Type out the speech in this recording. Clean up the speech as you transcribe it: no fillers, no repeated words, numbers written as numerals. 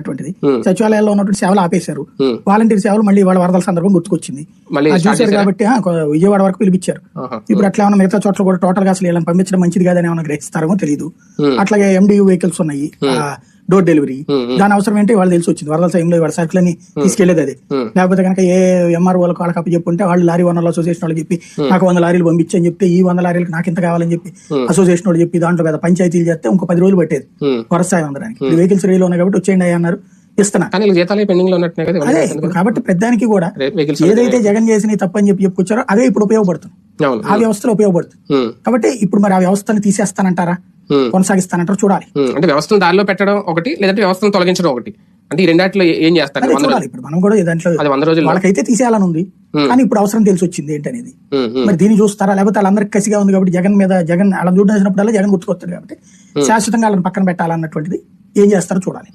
అటువంటిది సచివాలయాల్లో ఉన్నటువంటి సేవలు ఆపేశారు. వాలంటీర్ సేవలు మళ్ళీ వాళ్ళ వరదల సందర్భం గుర్తుకొచ్చింది చూశారు కాబట్టి విజయవాడ వరకు పిలిపించారు. ఇప్పుడు అట్లా ఏమన్నా మిగతా చోట్ల కూడా టోటల్ గా అసలు వీళ్ళని పంపించడం మంచిది కాదని ఏమైనా గ్రహిస్తారో తెలియదు. అట్లాగే MDU వెహికల్స్ ఉన్నాయి డోర్ డెలివరీ, దాని అవసరం ఏంటి వాళ్ళు తెలిసి వచ్చింది. వరదల సమయంలో వాళ్ళ సరుకులని తీసుకెళ్లేది అదే. లేకపోతే కనుక ఏ MRO వాళ్ళకి వాళ్ళకి అప్పు చెప్పుంటే వాళ్ళు లారీ ఓనర్ల అసోసియేషన్ వాళ్ళు చెప్పి నాకు 100 లారీలు పంపించని చెప్తే ఈ 100 లారీలకు నాకు ఇంత కావాలని చెప్పి అసోసియేషన్ వాళ్ళు చెప్పి దాంట్లో కదా పంచాయతీలు చేస్తే ఇంకో 10 రోజులు పట్టేది వరద సాయం అందడానికి. వెహికల్స్ రైలు ఉన్నాయి కాబట్టి వచ్చేయండి అన్నారు, ఇస్తున్నా. అదే కాబట్టి పెద్దానికి కూడా ఏదైతే జగన్ చేసిన తప్పని చెప్పి చెప్పుకొచ్చారో అదే ఇప్పుడు ఉపయోగపడుతుంది, ఆ వ్యవస్థలో ఉపయోగపడుతుంది. కాబట్టి ఇప్పుడు మరి ఆ వ్యవస్థను తీసేస్తానంటారా కొనసాగిస్తానంటారు చూడాలి. అంటే వ్యవస్థను దారిలో పెట్టడం ఒకటి, లేదంటే వ్యవస్థను తొలగించడం ఒకటి. అంటే ఈ రెండాట్లో ఏం చేస్తారు చూడాలి. ఇప్పుడు మనం కూడా దాంట్లో వాళ్ళకైతే తీసేయాలని ఉంది, కానీ ఇప్పుడు అవసరం తెలిసి వచ్చింది ఏంటనేది. మరి దీన్ని చూస్తారా, లేకపోతే వాళ్ళందరికి కసిగా ఉంది కాబట్టి జగన్ మీద జగన్ వాళ్ళని చూడసినప్పుడల్లా జగన్ గుర్తుకొస్తాడు కాబట్టి శాశ్వతంగా వాళ్ళని పక్కన పెట్టాలన్నటువంటిది ఏం చేస్తారో చూడాలి.